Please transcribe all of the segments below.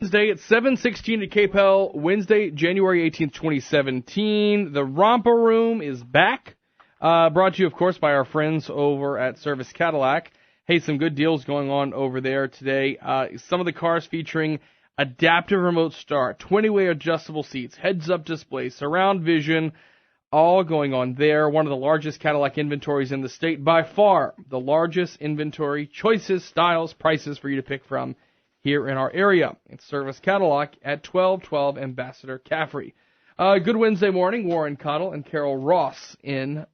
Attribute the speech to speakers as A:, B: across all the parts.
A: Wednesday at 7:16 at KPEL, Wednesday, January 18th, 2017. The Romper Room is back. Brought to you, of course, by our friends over at Service Cadillac. Hey, some good deals going on over there today. Some of the cars featuring adaptive remote start, 20-way adjustable seats, heads-up display, surround vision, all going on there. One of the largest Cadillac inventories in the state, by far the largest inventory, choices, styles, prices for you to pick from here in our area. It's Service Cadillac at 1212 Ambassador Caffrey. Good Wednesday morning. Warren Cottle and Carol Ross in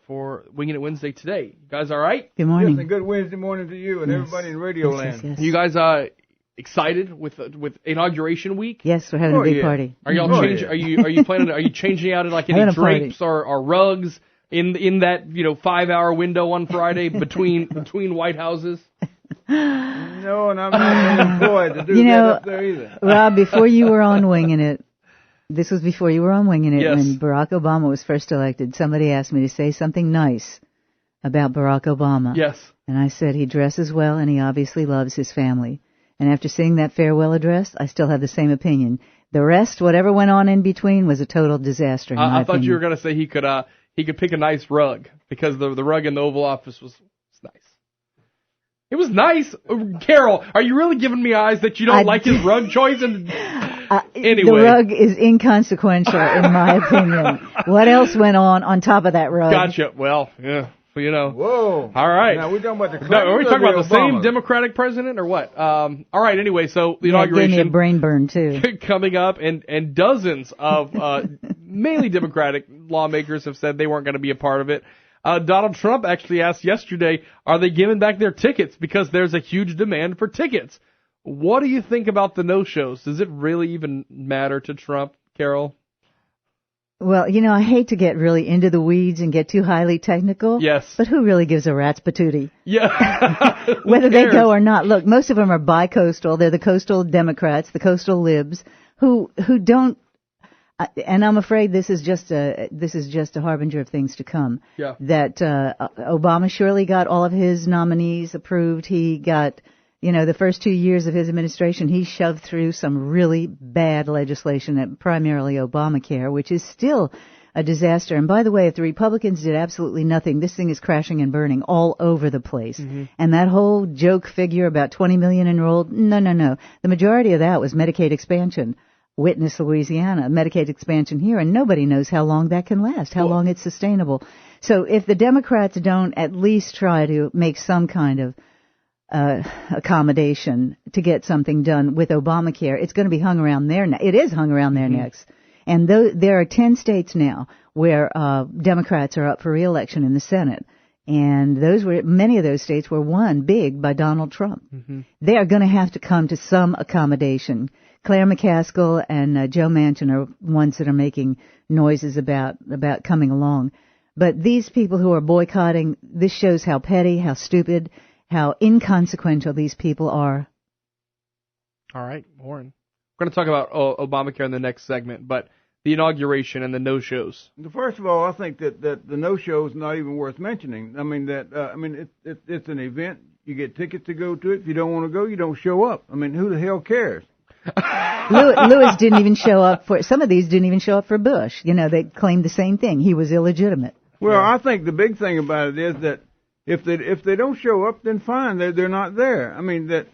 A: for Wingin' It Wednesday today. You guys all right?
B: Good morning.
C: Yes, and good Wednesday morning to you and everybody in Radio Land.
B: Yes.
A: You guys excited with inauguration week?
B: Yes, we're having a big party.
A: Are y'all Are you planning? Are you changing out like any drapes or rugs in that 5-hour window on Friday between White Houses?
C: No, and I'm not employed to do that up there either.
B: Rob, before you were on Wingin' It, this was before you were on Wingin' It,
A: yes.
B: when Barack Obama was first elected, somebody asked me to say something nice about Barack Obama.
A: Yes.
B: And I said he dresses well and he obviously loves his family. And after seeing that farewell address, I still have the same opinion. The rest, whatever went on in between, was a total disaster.
A: I thought you were going to say he could pick a nice rug because the rug in the Oval Office was nice. It was nice. Carol, are you really giving me eyes that you don't like his rug choice? And anyway.
B: The rug is inconsequential, in my opinion. What else went on top of that rug?
A: Gotcha. Well, yeah.
C: Whoa.
A: All right.
C: Now, we're talking about the Clintons.
A: Are we talking about the
C: Obama?
A: same Democratic president or what? All right. Anyway, so the inauguration.
B: Gave me a brain burn, too.
A: Coming up, and dozens of mainly Democratic lawmakers have said they weren't going to be a part of it. Donald Trump actually asked yesterday, are they giving back their tickets? Because there's a huge demand for tickets. What do you think about the no-shows? Does it really even matter to Trump, Carol?
B: Well, I hate to get really into the weeds and get too highly technical.
A: Yes.
B: But who really gives a rat's patootie?
A: Yeah.
B: Whether they go or not. Look, most of them are bi-coastal. They're the coastal Democrats, the coastal libs, who don't. And I'm afraid this is just a harbinger of things to come.
A: Yeah.
B: That Obama surely got all of his nominees approved. He got, the first 2 years of his administration, he shoved through some really bad legislation, primarily Obamacare, which is still a disaster. And by the way, if the Republicans did absolutely nothing, this thing is crashing and burning all over the place. Mm-hmm. And that whole joke figure about 20 million enrolled, no. The majority of that was Medicaid expansion. Witness Louisiana, Medicaid expansion here, and nobody knows how long that can last, how long it's sustainable. So if the Democrats don't at least try to make some kind of accommodation to get something done with Obamacare, it's going to be hung around their neck. It is hung around their necks. And there are 10 states now where Democrats are up for re-election in the Senate. And many of those states were won big by Donald Trump. Mm-hmm. They are going to have to come to some accommodation. Claire McCaskill and Joe Manchin are ones that are making noises about coming along. But these people who are boycotting, this shows how petty, how stupid, how inconsequential these people are.
A: All right, Warren. We're going to talk about Obamacare in the next segment, but the inauguration and the no-shows.
C: First of all, I think that the no-show is not even worth mentioning. I mean, it's an event. You get tickets to go to it. If you don't want to go, you don't show up. I mean, who the hell cares?
B: Lewis didn't even show up some of these didn't even show up for Bush. They claimed the same thing. He was illegitimate.
C: Well, I think the big thing about it is that if they don't show up, then fine, they're not there. I mean, that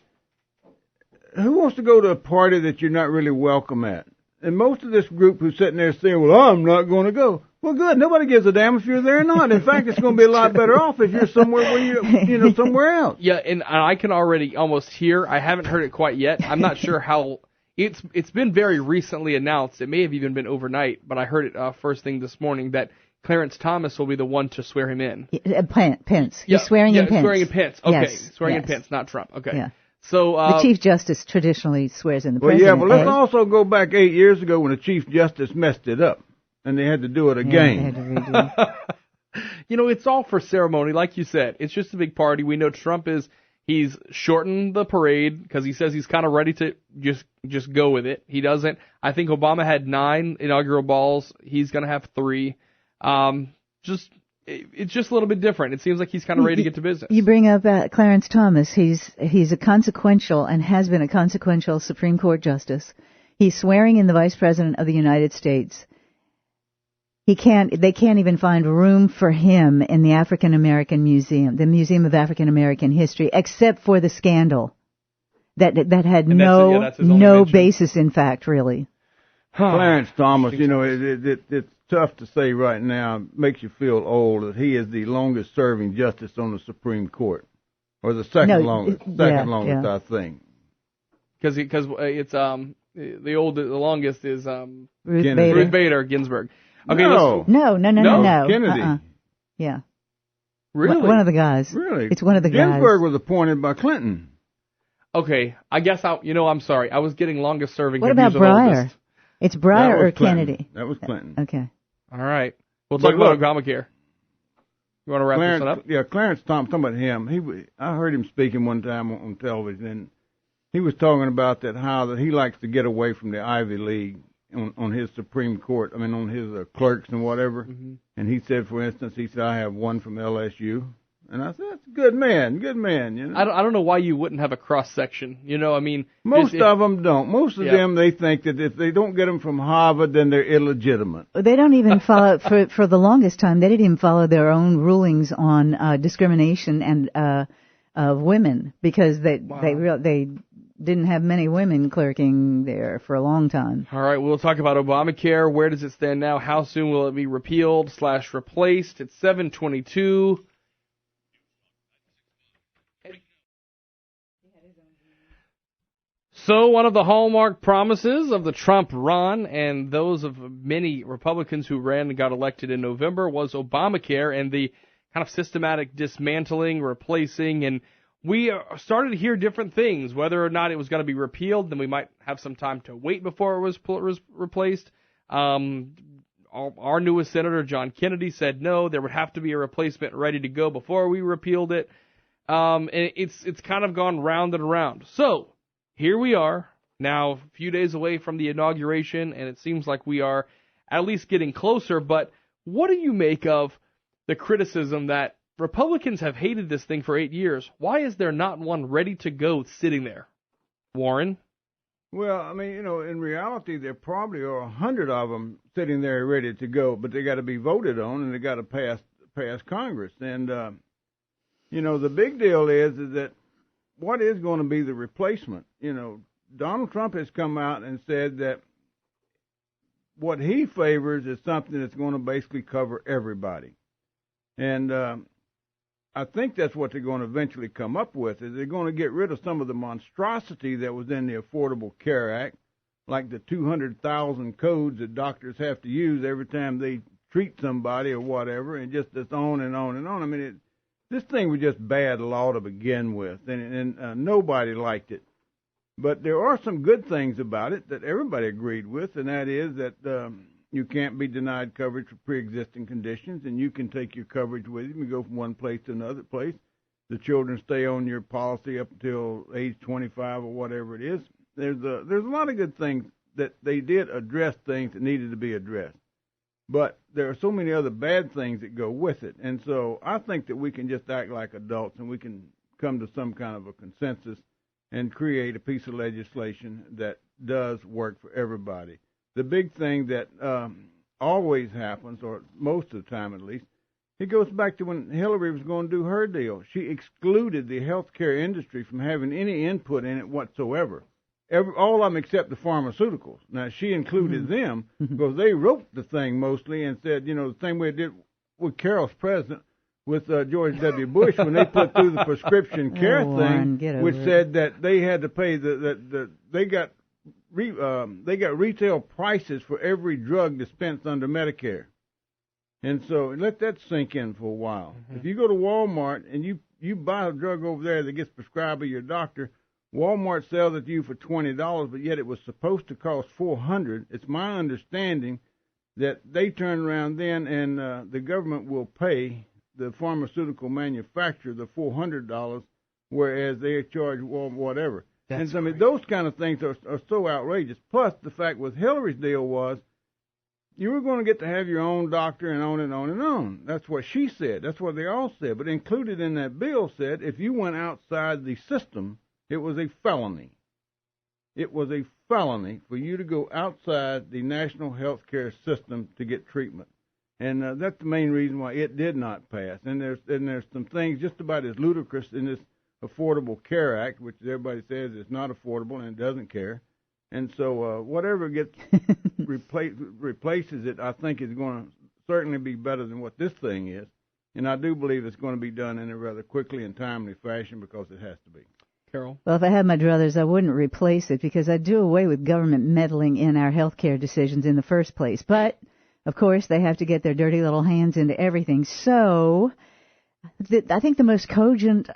C: who wants to go to a party that you're not really welcome at? And most of this group who's sitting there saying, well, I'm not going to go. Well, good. Nobody gives a damn if you're there or not. In fact, it's going to be a lot better off if you're somewhere where you're somewhere else.
A: Yeah, and I can already almost hear. I haven't heard it quite yet. I'm not sure how. It's been very recently announced. It may have even been overnight, but I heard it first thing this morning that Clarence Thomas will be the one to swear him in.
B: Pence. He's swearing in Pence.
A: Swearing in Pence. Okay,
B: yes,
A: swearing in Pence, not Trump. Okay.
B: Yeah.
A: So
B: the Chief Justice traditionally swears in the president.
C: Well, yeah, but let's also go back 8 years ago when the Chief Justice messed it up, and they had to do it again.
B: Yeah, they had to redo.
A: It's all for ceremony, like you said. It's just a big party. We know Trump he's shortened the parade because he says he's kind of ready to just go with it. He doesn't. I think Obama had 9 inaugural balls. He's going to have 3. Just it's just a little bit different. It seems like he's kind of ready to get to business.
B: You bring up Clarence Thomas. He's a consequential and has been a consequential Supreme Court justice. He's swearing in the Vice President of the United States. They can't even find room for him in the African American Museum, the Museum of African American History, except for the scandal that had no basis in fact, really.
C: Clarence Thomas, it's tough to say right now. It makes you feel old that he is the longest serving justice on the Supreme Court, or the second longest, I think.
A: Because it's the longest is
B: Ruth
A: Bader Ginsburg. Okay,
B: no.
C: Kennedy.
B: Yeah.
A: Really?
B: One of the guys.
C: Really?
B: It's one of the guys.
C: Ginsburg was appointed by Clinton.
A: Okay, I guess I'm sorry. I was getting longest serving.
B: What about Breyer? It's Breyer or
C: Clinton.
B: Kennedy?
C: That was Clinton.
B: Okay.
A: All right. We'll talk about Obamacare. You want to wrap this one up?
C: Yeah, Clarence Thomas, talking about him. I heard him speaking one time on television, and he was talking about how he likes to get away from the Ivy League on his Supreme Court. I mean, on his clerks and whatever. Mm-hmm. And he said, for instance, I have one from LSU. And I said, that's a good man.
A: I don't know why you wouldn't have a cross-section.
C: Most of them don't. Most of them, they think that if they don't get them from Harvard, then they're illegitimate.
B: They don't even follow, for the longest time, they didn't even follow their own rulings on discrimination and of women, because they didn't have many women clerking there for a long time.
A: All right, we'll talk about Obamacare. Where does it stand now? How soon will it be repealed/replaced? It's 7:22. So one of the hallmark promises of the Trump run, and those of many Republicans who ran and got elected in November, was Obamacare and the kind of systematic dismantling, replacing, and we started to hear different things, whether or not it was going to be repealed. Then we might have some time to wait before it was replaced. Our newest senator, John Kennedy, said no, there would have to be a replacement ready to go before we repealed it. And it's kind of gone round and around. So here we are, now a few days away from the inauguration, and it seems like we are at least getting closer. But what do you make of the criticism that Republicans have hated this thing for 8 years? Why is there not one ready to go sitting there? Warren?
C: Well, I mean, in reality, there probably are 100 of them sitting there ready to go, but they got to be voted on, and they got to pass Congress. And, the big deal is that what is going to be the replacement? Donald Trump has come out and said that what he favors is something that's going to basically cover everybody. And I think that's what they're going to eventually come up with, is they're going to get rid of some of the monstrosity that was in the Affordable Care Act, like the 200,000 codes that doctors have to use every time they treat somebody or whatever, and just on and on and on. I mean, this thing was just bad law to begin with, and nobody liked it. But there are some good things about it that everybody agreed with, and that is that you can't be denied coverage for pre-existing conditions, and you can take your coverage with you and go from one place to another place. The children stay on your policy up until age 25 or whatever it is. There's a lot of good things that they did address, things that needed to be addressed. But there are so many other bad things that go with it. And so I think that we can just act like adults, and we can come to some kind of a consensus and create a piece of legislation that does work for everybody. The big thing that always happens, or most of the time at least, it goes back to when Hillary was going to do her deal. She excluded the healthcare industry from having any input in it whatsoever. All of them except the pharmaceuticals. Now, she included them because they wrote the thing mostly and said, the same way it did with Carol's president, with George W. Bush, when they put through the prescription care thing, which said that they had to pay they got retail prices for every drug dispensed under Medicare. And so let that sink in for a while. Mm-hmm. If you go to Walmart and you buy a drug over there that gets prescribed by your doctor, Walmart sells it to you for $20, but yet it was supposed to cost $400. It's my understanding that they turn around then and the government will pay the pharmaceutical manufacturer the $400, whereas they charge whatever. And so, I mean, those kind of things are so outrageous. Plus, the fact with Hillary's deal was you were going to get to have your own doctor and on and on and on. That's what she said. That's what they all said. But included in that bill said if you went outside the system, it was a felony. It was a felony for you to go outside the national health care system to get treatment. And that's the main reason why it did not pass. And there's some things just about as ludicrous in this Affordable Care Act, which everybody says is not affordable and doesn't care. And so whatever gets replaces it, I think is going to certainly be better than what this thing is. And I do believe it's going to be done in a rather quickly and timely fashion because it has to be.
A: Carol?
B: Well, if I had my druthers, I wouldn't replace it because I'd do away with government meddling in our health care decisions in the first place. But, of course, they have to get their dirty little hands into everything. So I think the most cogent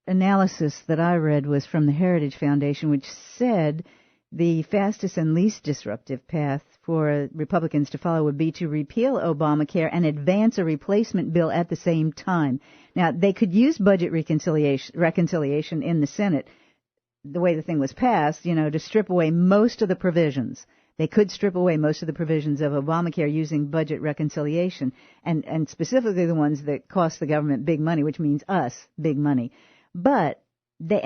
B: analysis that I read was from the Heritage Foundation, which said the fastest and least disruptive path for Republicans to follow would be to repeal Obamacare and advance a replacement bill at the same time. Now, they could use budget reconciliation in the Senate, the way the thing was passed, to strip away most of the provisions. They could strip away most of the provisions of Obamacare using budget reconciliation, and specifically the ones that cost the government big money, which means us big money. But they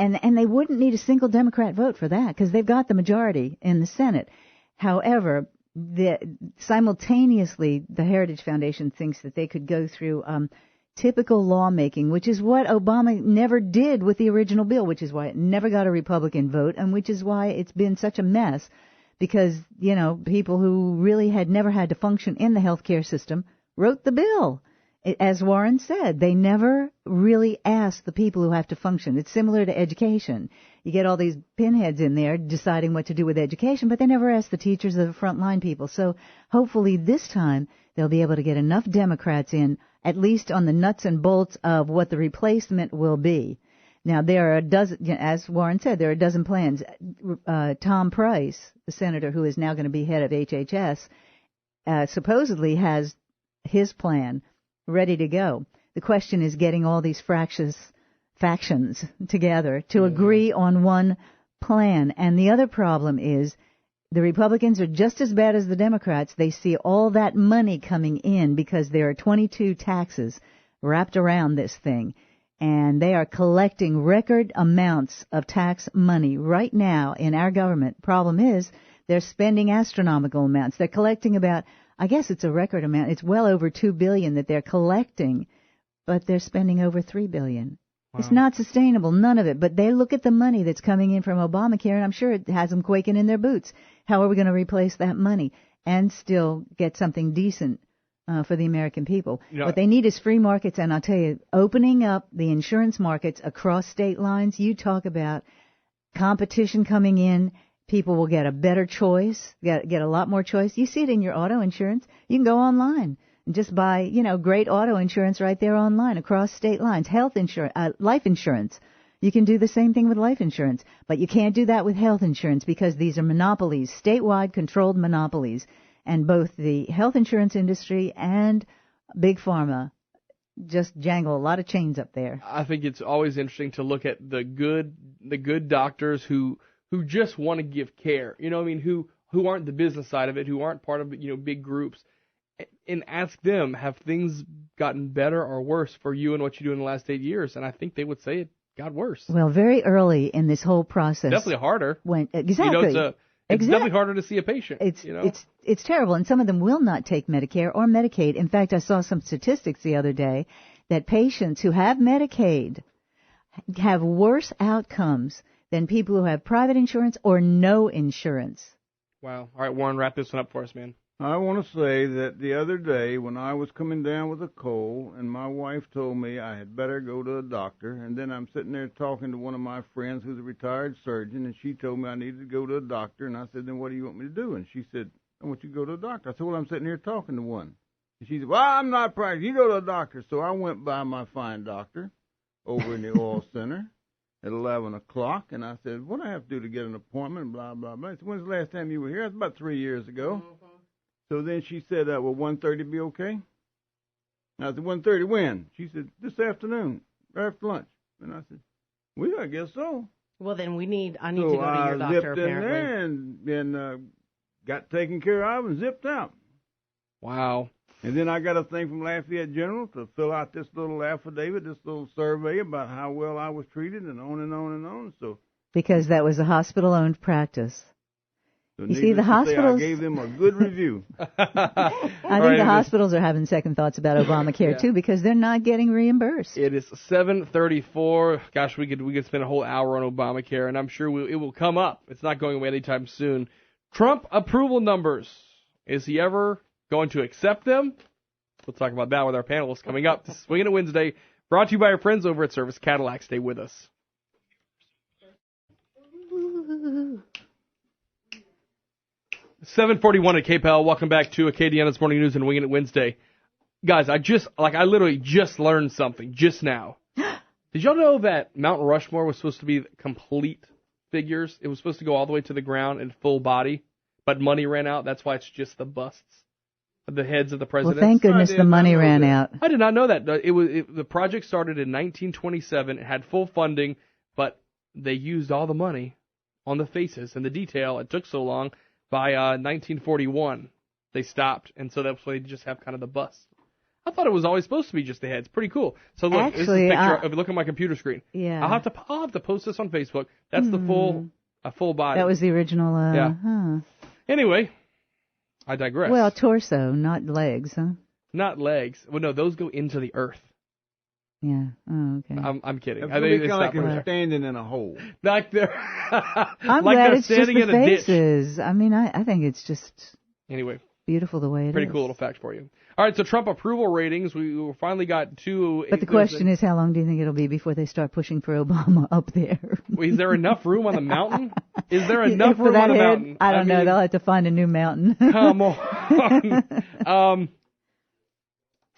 B: wouldn't need a single Democrat vote for that because they've got the majority in the Senate. However, simultaneously, the Heritage Foundation thinks that they could go through typical lawmaking, which is what Obama never did with the original bill, which is why it never got a Republican vote, and which is why it's been such a mess because, people who really had never had to function in the health care system wrote the bill. As Warren said, they never really asked the people who have to function. It's similar to education. You get all these pinheads in there deciding what to do with education, but they never ask the teachers or the frontline people. So hopefully this time they'll be able to get enough Democrats in, at least on the nuts and bolts of what the replacement will be. Now, there are a dozen, as Warren said, there are a dozen plans. Tom Price, the senator who is now going to be head of HHS, supposedly has his plan ready to go. The question is getting all these factions together to agree on one plan. And the other problem is the Republicans are just as bad as the Democrats. They see all that money coming in because there are 22 taxes wrapped around this thing. And they are collecting record amounts of tax money right now in our government. Problem is they're spending astronomical amounts. They're collecting about, I guess it's a record amount. It's well over $2 billion that they're collecting, but they're spending over $3 billion. Wow. It's not sustainable, none of it. But they look at the money that's coming in from Obamacare, and I'm sure it has them quaking in their boots. How are we going to replace that money and still get something decent for the American people? What they need is free markets, and I'll tell you, opening up the insurance markets across state lines, you talk about competition coming in. People will get a better choice, get a lot more choice. You see it in your auto insurance. You can go online and just buy, great auto insurance right there online across state lines. Health insurance, life insurance. You can do the same thing with life insurance, but you can't do that with health insurance because these are monopolies, statewide controlled monopolies. And both the health insurance industry and Big Pharma just jangle a lot of chains up there.
A: I think it's always interesting to look at the good doctors who just want to give care, who aren't the business side of it, who aren't part of, big groups, and ask them, have things gotten better or worse for you and what you do in the last 8 years? And I think they would say it got worse.
B: Well, very early in this whole process.
A: Definitely harder.
B: Exactly.
A: It's definitely harder to see a patient.
B: It's terrible, and some of them will not take Medicare or Medicaid. In fact, I saw some statistics the other day that patients who have Medicaid have worse outcomes than people who have private insurance or no insurance.
A: Wow. All right, Warren, wrap this one up for us, man.
C: I want to say that the other day when I was coming down with a cold and my wife told me I had better go to a doctor, and then I'm sitting there talking to one of my friends who's a retired surgeon, and she told me I needed to go to a doctor, and I said, then what do you want me to do? And she said, I want you to go to a doctor. I said, well, I'm sitting here talking to one. And she said, well, I'm not practicing. You go to a doctor. So I went by my fine doctor over in the oil center at 11 o'clock, and I said, what do I have to do to get an appointment, blah, blah, blah. I said, when's the last time you were here? That's about 3 years ago. Mm-hmm. So then she said, will 1:30 be okay? And I said, 1:30 when? She said, this afternoon, right after lunch. And I said, well, I guess so.
D: Well, then I need to go to your doctor, apparently.
C: I zipped in there and got taken care of and zipped out.
A: Wow.
C: And then I got a thing from Lafayette General to fill out this little affidavit, this little survey about how well I was treated, and on and on and on. So
B: Because that was a hospital-owned practice.
C: So
B: you see, the hospitals.
C: I gave them a good review.
B: I think the hospitals are having second thoughts about Obamacare too, because they're not getting reimbursed.
A: It is 7:34. Gosh, we could spend a whole hour on Obamacare, and I'm sure it will come up. It's not going away anytime soon. Trump approval numbers. Is he ever going to accept them? We'll talk about that with our panelists coming up. This is Wingin' It Wednesday, brought to you by our friends over at Service Cadillac. Stay with us. 7:41 at KPEL. Welcome back to Acadiana's Morning News and Wingin' It Wednesday. Guys, I literally just learned something just now. Did y'all know that Mount Rushmore was supposed to be complete figures? It was supposed to go all the way to the ground in full body, but money ran out. That's why it's just the busts of the heads of the presidents.
B: Well, thank goodness the money ran out.
A: I did not know that. The project started in 1927. It had full funding, but they used all the money on the faces and the detail. It took so long. By 1941, they stopped, and so that's why they just have kind of the bust. I thought it was always supposed to be just the heads. Pretty cool. So look,
B: actually,
A: this is a picture. Look at my computer screen.
B: Yeah.
A: I'll have to post this on Facebook. That's the full body.
B: That was the original.
A: Anyway, I digress.
B: Well, torso, not legs, huh?
A: Not legs. Well, no, those go into the earth.
B: Yeah. Oh, okay.
A: I'm kidding.
C: It's kind of like they're standing in a hole.
A: Like they're
B: I'm
A: like
B: glad
A: they're
B: it's just
A: standing
B: the
A: in a ditch.
B: faces. I mean, I think it's just beautiful the way it is.
A: Pretty cool little fact for you. All right, so Trump approval ratings. We finally got two.
B: But the question is, how long do you think it'll be before they start pushing for Obama up there?
A: Is there enough room on the mountain? Is there enough room on the mountain?
B: I don't know. They'll have to find a new mountain.
A: Come on.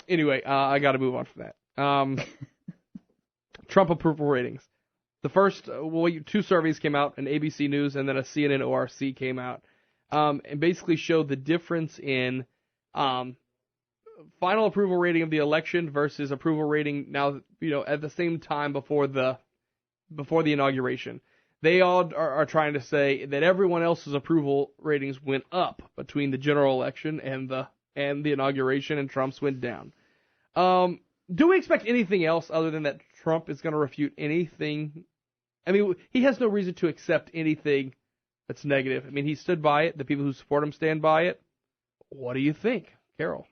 A: Anyway, I got to move on from that. Trump approval ratings. The first, two surveys came out, an ABC News and then a CNN ORC came out, and basically showed the difference in final approval rating of the election versus approval rating now, at the same time before the inauguration. They all are trying to say that everyone else's approval ratings went up between the general election and the inauguration, and Trump's went down. Do we expect anything else other than that Trump is going to refute anything? I mean, he has no reason to accept anything that's negative. I mean, he stood by it. The people who support him stand by it. What do you think, Carol?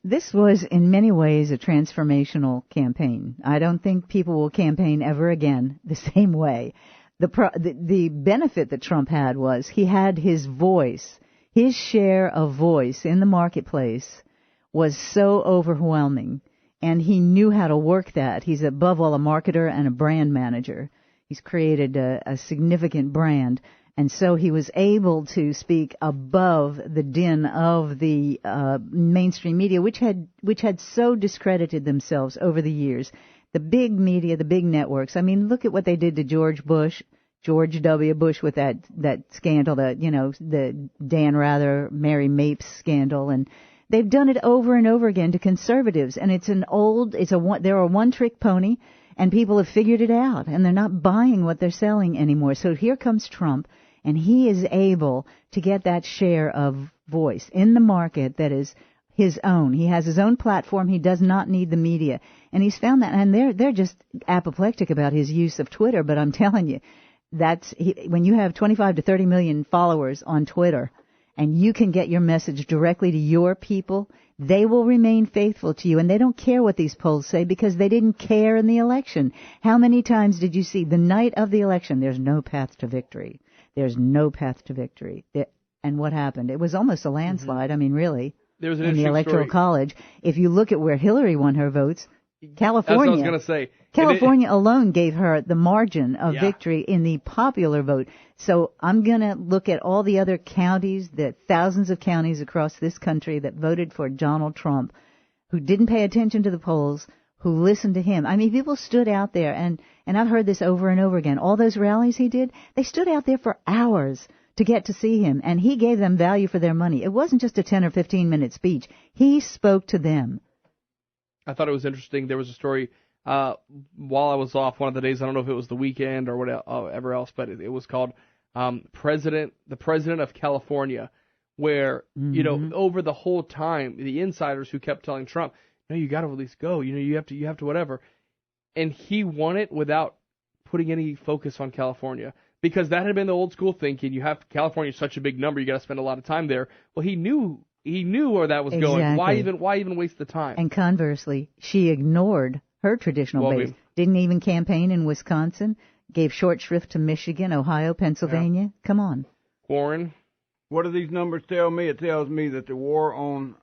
B: This was, in many ways, a transformational campaign. I don't think people will campaign ever again the same way. The benefit that Trump had was he had his voice, his share of voice in the marketplace was so overwhelming, and he knew how to work that. He's above all a marketer and a brand manager. He's created a significant brand, and so he was able to speak above the din of the mainstream media, which had so discredited themselves over the years. The big media, the big networks. I mean, look at what they did to George W. Bush with that scandal, the Dan Rather, Mary Mapes scandal, and they've done it over and over again to conservatives, and they're a one-trick pony, and people have figured it out, and they're not buying what they're selling anymore. So here comes Trump, and he is able to get that share of voice in the market that is his own. He has his own platform. He does not need the media, and he's found that. And they're just apoplectic about his use of Twitter. But I'm telling you, when you have 25 to 30 million followers on Twitter, and you can get your message directly to your people, they will remain faithful to you. And they don't care what these polls say because they didn't care in the election. How many times did you see the night of the election, there's no path to victory? There's no path to victory. And what happened? It was almost a landslide. I mean, really,
A: there was an
B: in the Electoral College. If you look at where Hillary won her votes, California.
A: That's what I was going to say.
B: California alone gave her the margin of victory in the popular vote. So I'm going to look at all the other counties, the thousands of counties across this country that voted for Donald Trump, who didn't pay attention to the polls, who listened to him. I mean, people stood out there, and I've heard this over and over again. All those rallies he did, they stood out there for hours to get to see him, and he gave them value for their money. It wasn't just a 10 or 15-minute speech. He spoke to them.
A: I thought it was interesting. There was a story while I was off one of the days. I don't know if it was the weekend or whatever else, but it was called the president of California, where, over the whole time, the insiders who kept telling Trump, no, you got to at least go, you have to whatever. And he won it without putting any focus on California. Because that had been the old school thinking, California's such a big number, you got to spend a lot of time there. Well, he knew where that was going. Why even waste the time?
B: And conversely, she ignored her traditional base. Didn't even campaign in Wisconsin. Gave short shrift to Michigan, Ohio, Pennsylvania. Yeah. Come on.
A: Warren?
C: What do these numbers tell me? It tells me that the war on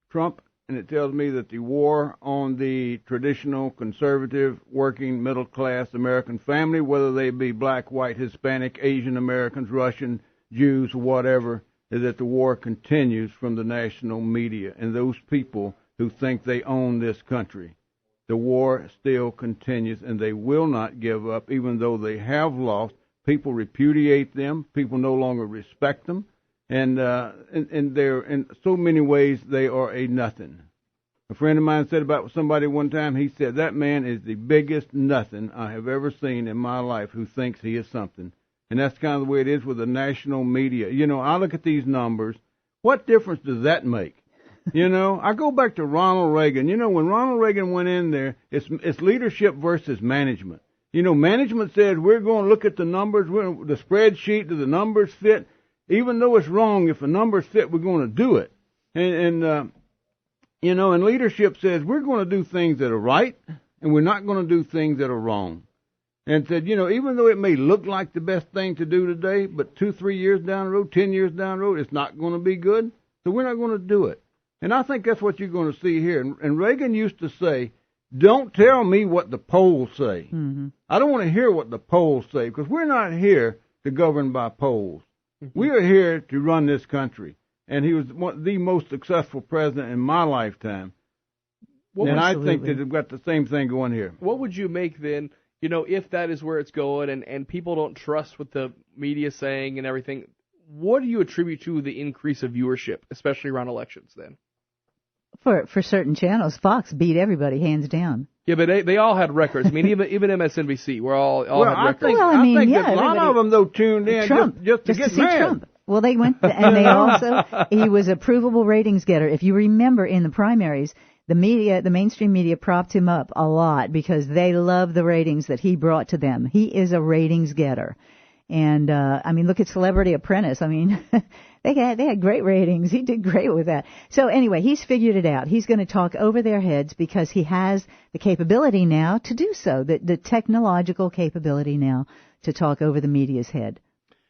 C: Trump, and it tells me that the war on the traditional, conservative, working, middle-class American family, whether they be black, white, Hispanic, Asian Americans, Russian, Jews, whatever, is that the war continues from the national media and those people who think they own this country. The war still continues, and they will not give up, even though they have lost. People repudiate them. People no longer respect them. And they're, in so many ways, they are a nothing. A friend of mine said about somebody one time, he said, that man is the biggest nothing I have ever seen in my life who thinks he is something. And that's kind of the way it is with the national media. I look at these numbers. What difference does that make? I go back to Ronald Reagan. When Ronald Reagan went in there, it's leadership versus management. Management said, we're going to look at the numbers, the spreadsheet, do the numbers fit? Even though it's wrong, if the numbers fit, we're going to do it. And leadership says, we're going to do things that are right, and we're not going to do things that are wrong. And said, even though it may look like the best thing to do today, but 2-3 years down the road, 10 years down the road, it's not going to be good, so we're not going to do it. And I think that's what you're going to see here. And Reagan used to say, don't tell me what the polls say. Mm-hmm. I don't want to hear what the polls say, because we're not here to govern by polls. Mm-hmm. We are here to run this country. And he was the most successful president in my lifetime. I think that they've got the same thing going here.
A: What would you make then, if that is where it's going and people don't trust what the media saying and everything, what do you attribute to the increase of viewership, especially around elections then?
B: For certain channels, Fox beat everybody hands down.
A: Yeah, but they all had records. I mean, even MSNBC, we're all had records.
C: I think a lot of them though tuned in just to get
B: see
C: mad.
B: Trump. Well, they went, and they also he was a provable ratings getter. If you remember in the primaries, the mainstream media propped him up a lot because they love the ratings that he brought to them. He is a ratings getter. And, look at Celebrity Apprentice. They had great ratings. He did great with that. So anyway, he's figured it out. He's going to talk over their heads because he has the capability now to do so, the technological capability now to talk over the media's head.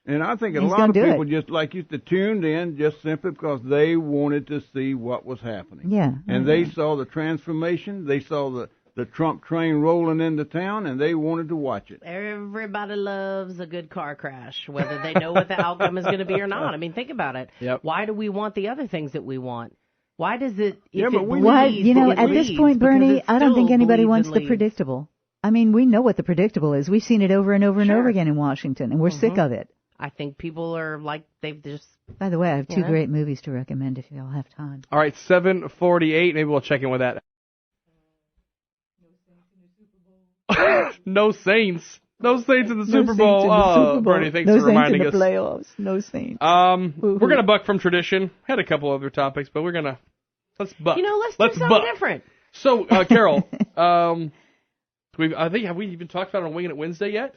C: And I think a lot of people just like used to tuned in just simply because they wanted to see what was happening.
B: Yeah.
C: And they saw the transformation. They saw the Trump train rolling into town, and they wanted to watch it.
D: Everybody loves a good car crash, whether they know what the outcome is going to be or not. Think about it.
A: Yep.
D: Why do we want the other things that we want? Why does it?
B: At this point, Bernie, I don't think anybody wants the predictable. We know what the predictable is. We've seen it over and over and over again in Washington, and we're sick of it.
D: I think people are like, they've just...
B: By the way, I have two great movies to recommend if you all have time.
A: All right, 7:48. Maybe we'll check in with that. No Saints. No Saints in the Super Bowl. Oh, Bernie, thanks for reminding us.
B: No Saints in the playoffs. No Saints.
A: We're going to buck from tradition. Had a couple other topics, but we're going to... Let's buck.
D: Let's do something different.
A: So, Carol, have we even talked about it on Wingin' It Wednesday yet?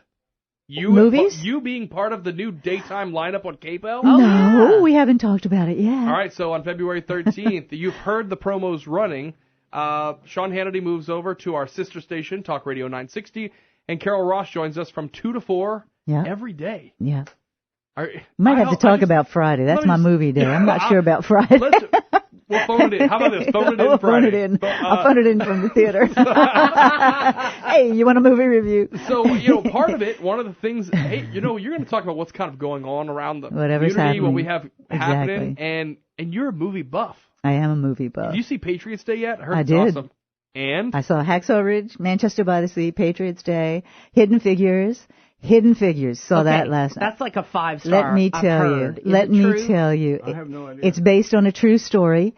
B: Movies?
A: You being part of the new daytime lineup on KPEL?
B: No, we haven't talked about it yet.
A: All right, so on February 13th, you've heard the promos running. Sean Hannity moves over to our sister station, Talk Radio 960, and Carol Ross joins us from 2 to 4 every day.
B: Yeah. Might have to talk about Friday. That's my movie day. I'm not sure about Friday.
A: We'll phone it in. How about this? Phone it in Friday.
B: I'll phone it in from the theater. Hey, you want a movie review?
A: So, part of it, one of the things, you're going to talk about what's kind of going on around the
B: Whatever's
A: community,
B: happening.
A: what we have happening, and you're a movie buff.
B: I am a movie buff.
A: Did you see Patriots Day yet?
B: I did.
A: Awesome. And?
B: I saw Hacksaw Ridge, Manchester by the Sea, Patriots Day, Hidden Figures. Saw that last night.
D: That's like a 5-star.
B: Let me tell you.
C: I have no idea.
B: It's based on a true story.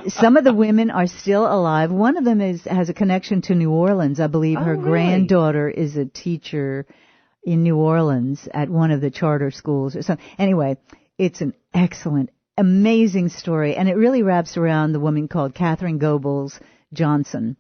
B: Some of the women are still alive. One of them has a connection to New Orleans. I believe her granddaughter is a teacher in New Orleans at one of the charter schools or something. Anyway, it's an excellent, amazing story, and it really wraps around the woman called Catherine Goebbels Johnson.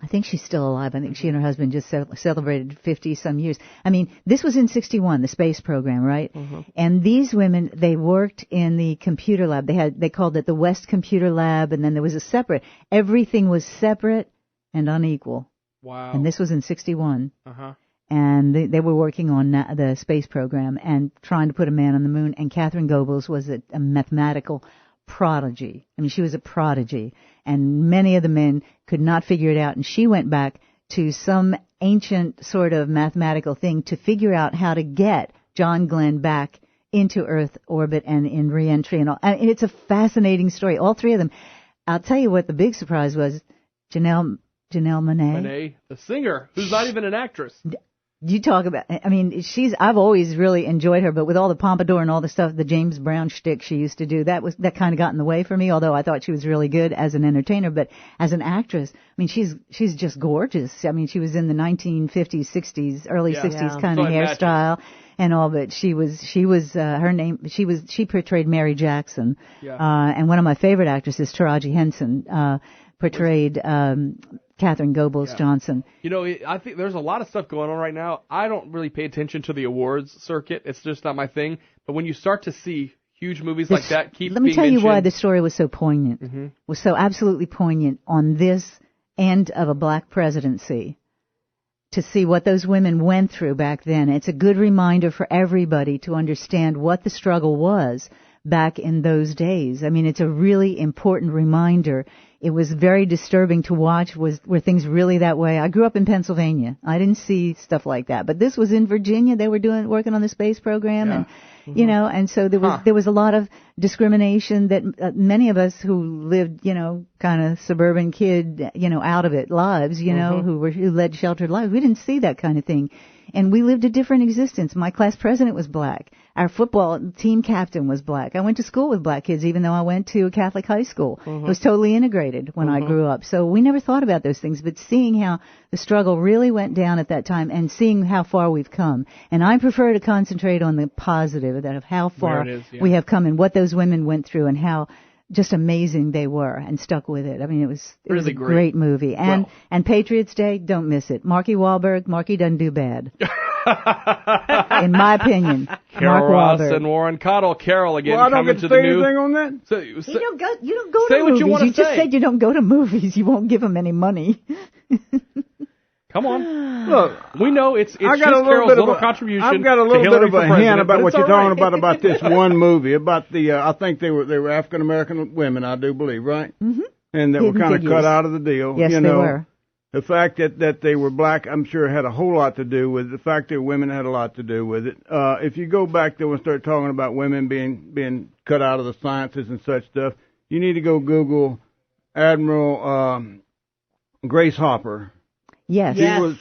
B: I think she's still alive. I think she and her husband just celebrated 50-some years. I mean, this was in 61, the space program, right? Mm-hmm. And these women, they worked in the computer lab. They called it the West Computer Lab, and then there was a separate. Everything was separate and unequal.
A: Wow.
B: And this was in 61.
A: Uh-huh.
B: And they were working on the space program and trying to put a man on the moon. And Catherine Goebbels was a mathematical prodigy. I mean, she was a prodigy. And many of the men could not figure it out. And she went back to some ancient sort of mathematical thing to figure out how to get John Glenn back into Earth orbit and in reentry and all. And it's a fascinating story. All three of them. I'll tell you what the big surprise was. Janelle Monáe.
A: The singer, who's not even an actress.
B: You talk about, I mean, I've always really enjoyed her, but with all the pompadour and all the stuff, the James Brown shtick she used to do, that kind of got in the way for me, although I thought she was really good as an entertainer, but as an actress, I mean, she's just gorgeous. I mean, she was in the 1950s, 60s, early 60s kind of hairstyle and all, but she portrayed Mary Jackson. Yeah. And one of my favorite actresses, Taraji Henson, portrayed, Catherine Goebbels Johnson.
A: You know, I think there's a lot of stuff going on right now. I don't really pay attention to the awards circuit. It's just not my thing. But when you start to see huge movies like that keep being mentioned.
B: Let me tell you why the story was so poignant. Mm-hmm. Was so absolutely poignant on this end of a black presidency. To see what those women went through back then. It's a good reminder for everybody to understand what the struggle was back in those days. I mean, it's a really important reminder. It was very disturbing to watch. Were things really that way? I grew up in Pennsylvania. I didn't see stuff like that. But this was in Virginia. They were working on the space program, and you know, and so there was a lot of discrimination that many of us who lived, you know, kind of suburban kid, you know, out of it lives, you know, who led sheltered lives. We didn't see that kind of thing. And we lived a different existence. My class president was black. Our football team captain was black. I went to school with black kids, even though I went to a Catholic high school. It was totally integrated when I grew up. So we never thought about those things, but seeing how the struggle really went down at that time and seeing how far we've come. And I prefer to concentrate on the positive of how far we have come and what those women went through and how just amazing they were and stuck with it. I mean, it was a great movie. And Patriots Day, don't miss it. Marky doesn't do bad. In my opinion.
A: Carol Ross and Warren Cottle. Carol again coming to the new.
C: Well, I don't get to say anything on that.
B: So, you don't go to movies.
A: You
B: just said you don't go to movies. You won't give them any money.
A: Come on. Look, we know it's
C: I got
A: just
C: a little
A: Carol's
C: bit of
A: little contribution.
C: I've got a little bit of a hint about what you're talking about this one movie, about the, I think they were African-American women, I do believe, right? Mm-hmm. And that were kind of cut out of the deal.
B: Yes,
C: you know,
B: they were.
C: The fact that they were black, I'm sure, had a whole lot to do with it. The fact that women had a lot to do with it. If you go back there and start talking about women being cut out of the sciences and such stuff, you need to go Google Admiral Grace Hopper.
B: Yes.
D: There's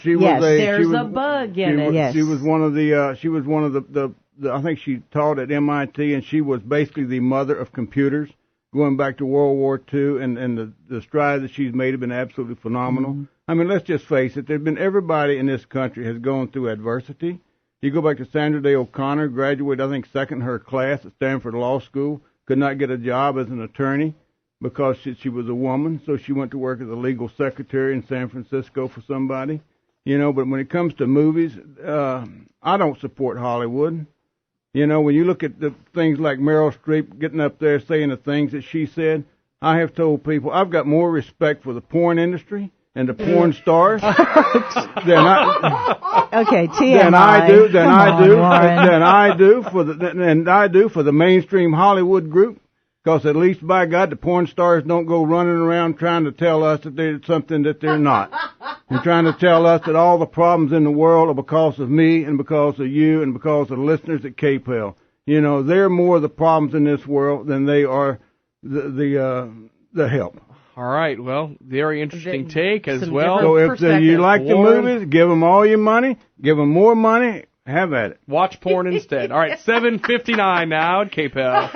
D: a bug in it.
B: Yes.
C: She was one of the I think she taught at MIT, and she was basically the mother of computers, going back to World War II, and the strides that she's made have been absolutely phenomenal. Mm-hmm. I mean, let's just face it, everybody in this country has gone through adversity. You go back to Sandra Day O'Connor, graduated, I think, second in her class at Stanford Law School, could not get a job as an attorney because she was a woman, so she went to work as a legal secretary in San Francisco for somebody. You know, but when it comes to movies, I don't support Hollywood. You know, when you look at the things like Meryl Streep getting up there saying the things that she said, I have told people I've got more respect for the porn industry and the porn stars than I do for the mainstream Hollywood group. Because at least, by God, the porn stars don't go running around trying to tell us that they're something that they're not. And trying to tell us that all the problems in the world are because of me and because of you and because of the listeners at KPEL. You know, they're more the problems in this world than they are the help.
A: All right. Well, very interesting take as well.
C: So if you like the movies, give them all your money, give them more money, have at it.
A: Watch porn instead. All right, 7:59 now at KPEL.